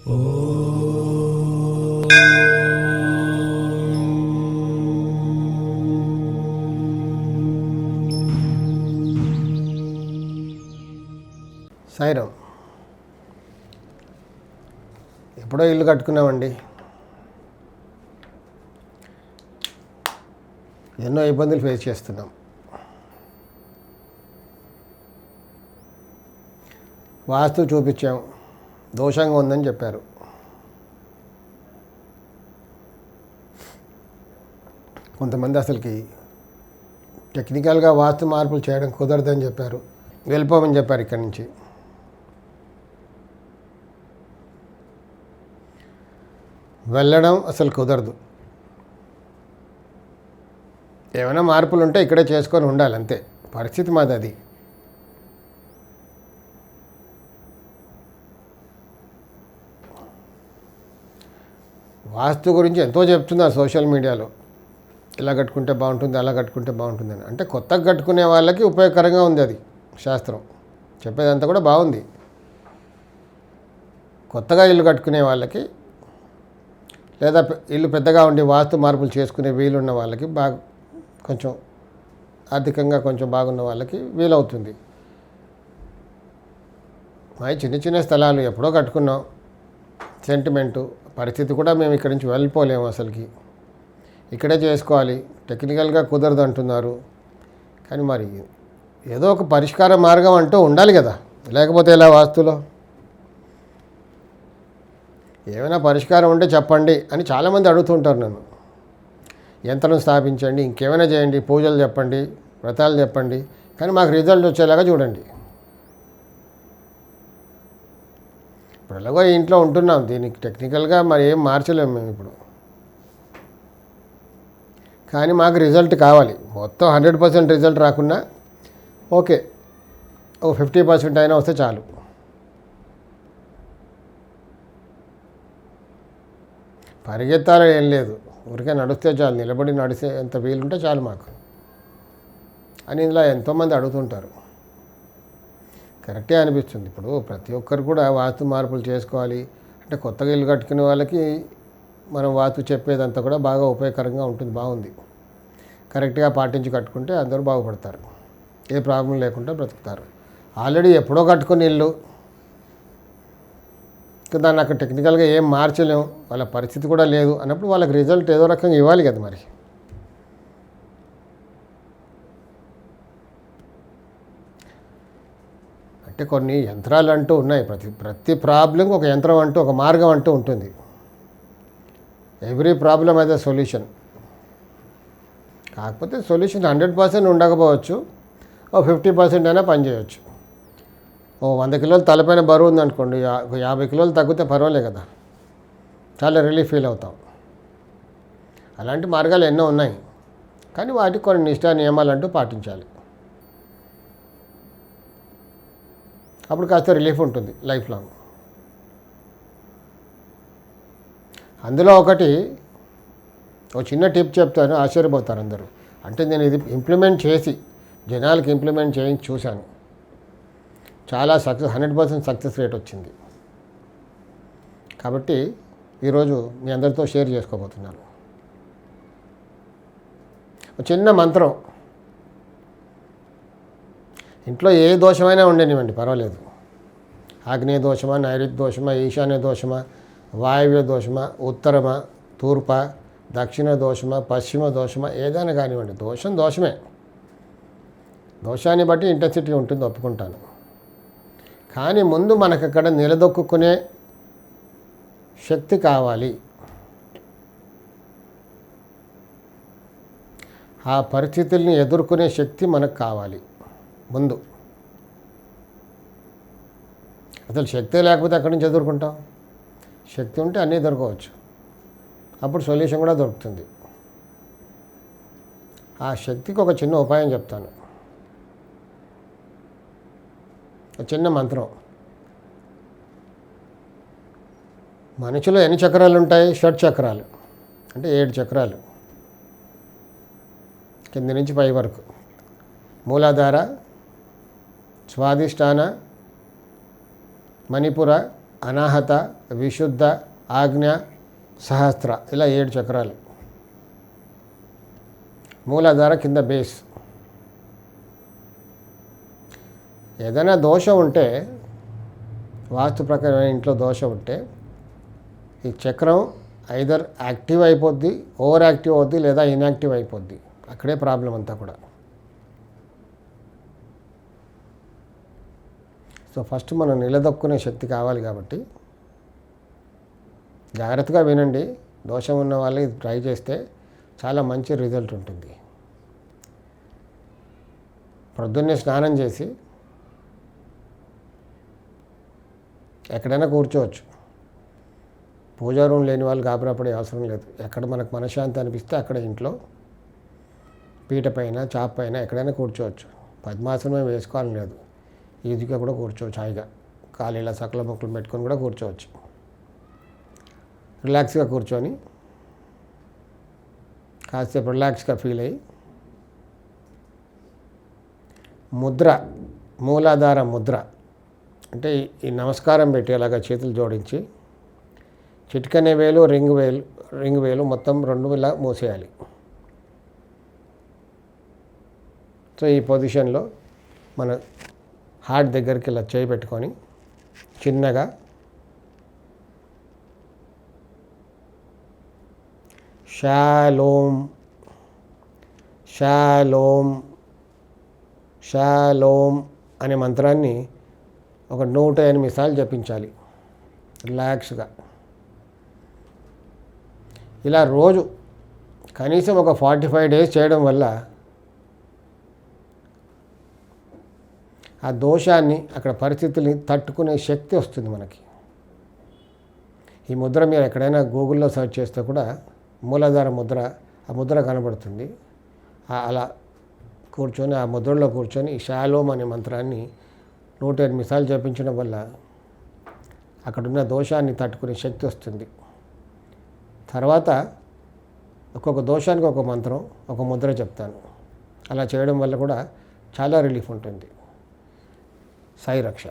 సాయిరాం. ఎప్పుడో ఇల్లు కట్టుకున్నామండి, ఎన్నో ఇబ్బందులు ఫేస్ చేస్తున్నాం. వాస్తు చూపించాం, దోషంగా ఉందని చెప్పారు. కొంతమంది అసలుకి టెక్నికల్గా వాస్తు మార్పులు చేయడం కుదరదని చెప్పారు, వెళ్ళిపోమని చెప్పారు ఇక్కడి నుంచి. వెళ్ళడం అసలు కుదరదు. ఏమైనా మార్పులు ఉంటే ఇక్కడే చేసుకొని ఉండాలి, అంతే. పరిస్థితి మాది అది. వాస్తు గురించి ఎంతో చెప్తున్నారు సోషల్ మీడియాలో, ఇలా కట్టుకుంటే బాగుంటుంది, అలా కట్టుకుంటే బాగుంటుందని. అంటే కొత్తగా కట్టుకునే వాళ్ళకి ఉపయోగకరంగా ఉంది అది శాస్త్రం చెప్పేదంతా కూడా బాగుంది. కొత్తగా ఇల్లు కట్టుకునే వాళ్ళకి, లేదా ఇల్లు పెద్దగా ఉండి వాస్తు మార్పులు చేసుకునే వీలున్న వాళ్ళకి, కొంచెం ఆర్థికంగా కొంచెం బాగున్న వాళ్ళకి వీలవుతుంది. మావి చిన్న చిన్న స్థలాలు ఎప్పుడో కట్టుకున్నాం, సెంటిమెంటు పరిస్థితి కూడా మేము ఇక్కడి నుంచి వెళ్ళిపోలేము. అసలుకి ఇక్కడే చేసుకోవాలి, టెక్నికల్గా కుదరదు అంటున్నారు. కానీ మరి ఏదో ఒక పరిష్కార మార్గం అంటూ ఉండాలి కదా, లేకపోతే ఎలా వాస్తులో ఏమైనా పరిష్కారం ఉంటే చెప్పండి అని చాలామంది అడుగుతుంటారు నన్ను. యంత్రం స్థాపించండి, ఇంకేమైనా చేయండి, పూజలు చెప్పండి, వ్రతాలు చెప్పండి, కానీ మాకు రిజల్ట్ వచ్చేలాగా చూడండి. ఇప్పుడు ఎలాగో ఇంట్లో ఉంటున్నాం, దీనికి టెక్నికల్గా మరి ఏం మార్చలేము మేము ఇప్పుడు. కానీ మాకు రిజల్ట్ కావాలి. మొత్తం 100% రిజల్ట్ రాకున్నా ఓకే, ఓ 50% అయినా వస్తే చాలు. పరిగెత్తాలని ఏం లేదు, ఊరికే నడిస్తే చాలు, నిలబడి నడిస్తే ఎంత వీలుంటే చాలు మాకు అని ఇలా ఎంతోమంది అడుగుతుంటారు. కరెక్టే అనిపిస్తుంది. ఇప్పుడు ప్రతి ఒక్కరు కూడా వాస్తు మార్పులు చేసుకోవాలి అంటే, కొత్తగా ఇల్లు కట్టుకునే వాళ్ళకి మనం వాస్తు చెప్పేదంతా కూడా బాగా ఉపయోగకరంగా ఉంటుంది, బాగుంది. కరెక్ట్గా పాటించి కట్టుకుంటే అందరూ బాగుపడతారు, ఏ ప్రాబ్లం లేకుండా బ్రతుకుతారు. ఆల్రెడీ ఎప్పుడో కట్టుకుని ఇల్లు, దాన్ని అక్కడ టెక్నికల్గా ఏం మార్చలేము, వాళ్ళ పరిస్థితి కూడా లేదు అన్నప్పుడు వాళ్ళకి రిజల్ట్ ఏదో రకంగా ఇవ్వాలి కదా మరి. అంటే కొన్ని యంత్రాలు అంటూ ఉన్నాయి, ప్రతి ప్రాబ్లంకి ఒక యంత్రం అంటూ, ఒక మార్గం అంటూ ఉంటుంది. ఎవ్రీ ప్రాబ్లం అయితే సొల్యూషన్. కాకపోతే సొల్యూషన్ 100% ఉండకపోవచ్చు, ఓ 50% అయినా పనిచేయవచ్చు. ఓ 100 కిలోలు తలపైన బరువు ఉందనుకోండి, 50 కిలోలు తగ్గితే పర్వాలేదు కదా, చాలా రిలీఫ్ ఫీల్ అవుతాం. అలాంటి మార్గాలు ఎన్నో ఉన్నాయి, కానీ వాటికి కొన్ని నిష్ఠా నియమాలు అంటూ పాటించాలి. అప్పుడు కాస్త రిలీఫ్ ఉంటుంది లైఫ్ లాంగ్. అందులో ఒకటి, ఒక చిన్న టిప్ చెప్తాను, ఆశ్చర్యపోతారు అందరూ. అంటే నేను ఇది ఇంప్లిమెంట్ చేసి జనాలకి ఇంప్లిమెంట్ చేయించి చూశాను, చాలా 100% సక్సెస్ రేట్ వచ్చింది. కాబట్టి ఈరోజు మీ అందరితో షేర్ చేసుకోబోతున్నాను. ఒక చిన్న మంత్రం, ఇంట్లో ఏ దోషమైనా ఉండనివ్వండి పర్వాలేదు. ఆగ్నేయ దోషమా, నైరుతి దోషమా, ఈశాన్య దోషమా, వాయువ్య దోషమా, ఉత్తరమా, తూర్ప, దక్షిణ దోషమా, పశ్చిమ దోషమా, ఏదైనా కానివ్వండి, దోషమే. దోషాన్ని బట్టి ఇంటెన్సిటీ ఉంటుంది, ఒప్పుకుంటాను. కానీ ముందు మనకు అక్కడ నిలదొక్కునే శక్తి కావాలి. ఆ పరిస్థితుల్ని ఎదుర్కొనే శక్తి మనకు కావాలి ముందు. అసలు శక్తే లేకపోతే ఎక్కడి నుంచి ఎదుర్కొంటాం? శక్తి ఉంటే అన్నీ దొరకవచ్చు, అప్పుడు సొల్యూషన్ కూడా దొరుకుతుంది. ఆ శక్తికి ఒక చిన్న ఉపాయం చెప్తాను, ఒక చిన్న మంత్రం. మనిషిలో ఎన్ని చక్రాలు ఉంటాయి? షట్ చక్రాలు, అంటే 7 చక్రాలు, కింది నుంచి పై వరకు. మూలాధార, స్వాధిష్టాన, మణిపుర, అనాహత, విశుద్ధ, ఆజ్ఞ, సహస్ర, ఇలా 7 చక్రాలు. మూలాధార కింద బేస్. ఏదైనా దోషం ఉంటే, వాస్తు ప్రకారం ఇంట్లో దోషం ఉంటే ఈ చక్రం ఐదర్ యాక్టివ్ అయిపోద్ది, ఓవర్ యాక్టివ్ అవుద్ది, లేదా ఇన్యాక్టివ్ అయిపోద్ది. అక్కడే ప్రాబ్లం అంతా కూడా. సో ఫస్ట్ మనం నిలదొక్కునే శక్తి కావాలి కాబట్టి జాగ్రత్తగా వినండి. దోషం ఉన్న వాళ్ళు ఇది ట్రై చేస్తే చాలా మంచి రిజల్ట్ ఉంటుంది. ప్రొద్దున్నే స్నానం చేసి ఎక్కడైనా కూర్చోవచ్చు. పూజా రూమ్ లేని వాళ్ళు గాబరాపడే అవసరం లేదు. ఎక్కడ మనకు మనశ్శాంతి అనిపిస్తే అక్కడ ఇంట్లో పీట పైన, చాప పైన ఎక్కడైనా కూర్చోవచ్చు. పద్మాసనమే వేసుకోవాలని లేదు. ఈజీగా కూడా కూర్చోవచ్చు. హాయిగా కాలు ఇలా సకల మొక్కలు పెట్టుకొని కూడా కూర్చోవచ్చు. రిలాక్స్గా కూర్చొని కాసేపు రిలాక్స్గా ఫీల్ అయ్యి ముద్ర, మూలాధార ముద్ర అంటే ఈ నమస్కారం పెట్టి అలాగా చేతులు జోడించి చిటికనే వేలు, రింగ్ వేలు మొత్తం 2 ఇలా మూసేయాలి. సో ఈ పొజిషన్లో మన హార్ట్ దగ్గరికి ఇలా చేయి పెట్టుకొని చిన్నగా షాలోమ్ షాలోమ్ షాలోమ్ అనే మంత్రాన్ని ఒక 108 సార్లు జపించాలి రిలాక్స్గా. ఇలా రోజు కనీసం ఒక 45 డేస్ చేయడం వల్ల ఆ దోషాన్ని, అక్కడ పరిస్థితుల్ని తట్టుకునే శక్తి వస్తుంది మనకి. ఈ ముద్ర మీరు ఎక్కడైనా గూగుల్లో సెర్చ్ చేస్తే కూడా మూలాధార ముద్ర, ఆ ముద్ర కనబడుతుంది. అలా కూర్చొని ఆ ముద్రలో కూర్చొని ఈ షాలోమ్ అనే మంత్రాన్ని 108 సార్లు జపించడం వల్ల అక్కడున్న దోషాన్ని తట్టుకునే శక్తి వస్తుంది. తర్వాత ఒక్కొక్క దోషానికి ఒక మంత్రం, ఒక ముద్ర చెప్తాను. అలా చేయడం వల్ల కూడా చాలా రిలీఫ్ ఉంటుంది. సాయి రక్ష.